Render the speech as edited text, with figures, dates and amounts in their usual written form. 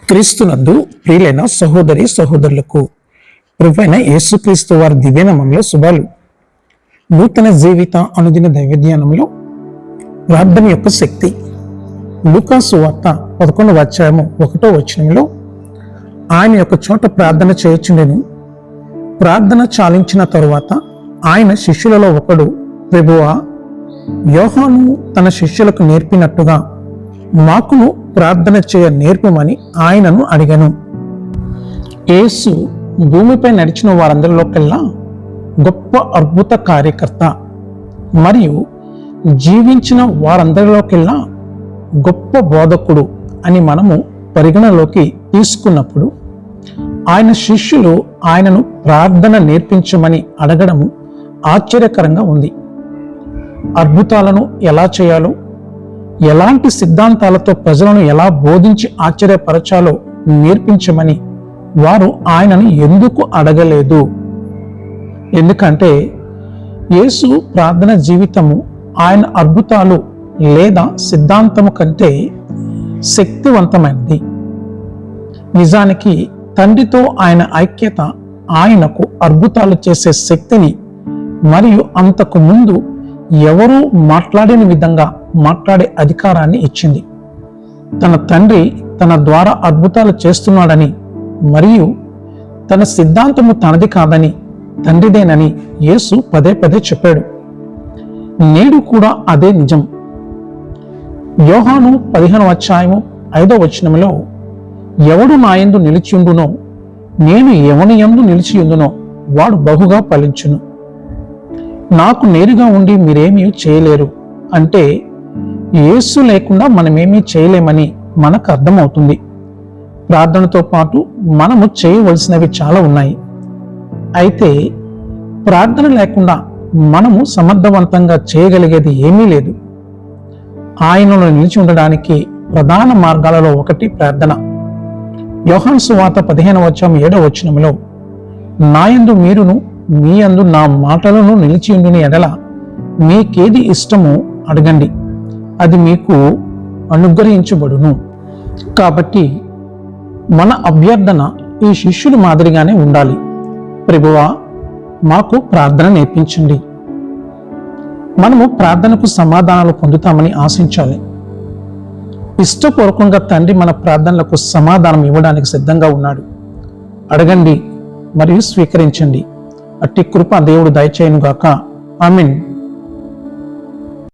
క్రీస్తునందు ప్రియులైన సహోదరి సహోదరులకు ప్రభువైన యేసుక్రీస్తు వారి దివ్యనామంలో శుభాలు. నూతన జీవిత అనుదిన దైవధ్యానంలో ప్రార్థన యొక్క శక్తి. లూకా సువార్త 11వ అధ్యాయము 1వ వచనంలో ఆయన యొక్క చోట ప్రార్థన చేయుచుండెను. ప్రార్థన చాలించిన తరువాత ఆయన శిష్యులలో ఒకడు, ప్రభువా, యోహాను తన శిష్యులకు నేర్పినట్టుగా మాకును ప్రార్థన చేయ నేర్పమని ఆయనను అడిగాను. యేసు భూమిపై నడిచిన వారందరిలోకెల్లా గొప్ప అద్భుత కార్యకర్త మరియు జీవించిన వారందరిలోకెల్లా గొప్ప బోధకుడు అని మనము పరిగణలోకి తీసుకున్నప్పుడు ఆయన శిష్యులు ఆయనను ప్రార్థన నేర్పించమని అడగడము ఆశ్చర్యకరంగా ఉంది. అద్భుతాలను ఎలా చేయాలో, ఎలాంటి సిద్ధాంతాలతో ప్రజలను ఎలా బోధించి ఆశ్చర్యపరచాలో నేర్పించమని వారు ఆయనను ఎందుకు అడగలేదు? ఎందుకంటే యేసు ప్రార్థన జీవితము ఆయన అద్భుతాలు లేదా సిద్ధాంతము కంటే శక్తివంతమైనది. నిజానికి తండ్రితో ఆయన ఐక్యత ఆయనకు అద్భుతాలు చేసే శక్తిని మరియు అంతకు ముందు ఎవరూ మాట్లాడిన విధంగా మాట్లాడే అధికారాన్ని ఇచ్చింది. తన తండ్రి తన ద్వారా అద్భుతాలు చేస్తున్నాడని మరియు తన సిద్ధాంతము తనది కాదని, తండ్రిదేనని యేసు పదే పదే చెప్పాడు. నేడు కూడా అదే నిజం. యోహాను 15వ అధ్యాయము 5వ వచనములో, ఎవడు నా యందు నిలిచియుండునో, నేను ఎవని యందు నిలిచియుండునో వాడు బహుగా ఫలించును. నాకు నేరుగా ఉండి మీరేమీ చేయలేరు అంటే యేసు లేకుండా మనమేమీ చేయలేమని మనకు అర్థమవుతుంది. ప్రార్థనతో పాటు మనము చేయవలసినవి చాలా ఉన్నాయి. అయితే ప్రార్థన లేకుండా మనము సమర్థవంతంగా చేయగలిగేది ఏమీ లేదు. ఆయనలో నిలిచి ఉండడానికి ప్రధాన మార్గాలలో ఒకటి ప్రార్థన. యోహాను సువార్త 15వ అధ్యాయం 7వ వచనములో, నా యందు మీరును మీ యందు నా మాటలను నిలిచియుండుని ఎడల మీకేది ఇష్టమో అడగండి, అది మీకు అనుగ్రహించబడును. కాబట్టి మన అభ్యర్థన ఈ శిష్యుల మాదిరిగానే ఉండాలి. ప్రభువా, మాకు ప్రార్థన నేర్పించండి. మనము ప్రార్థనకు సమాధానాలు పొందుతామని ఆశించాలి. ఇష్టపూర్వకంగా తండ్రి మన ప్రార్థనలకు సమాధానం ఇవ్వడానికి సిద్ధంగా ఉన్నాడు. అడగండి మరియు స్వీకరించండి. అట్టి కృప దేవుడు దయచేయునుగాక. ఆమేన్.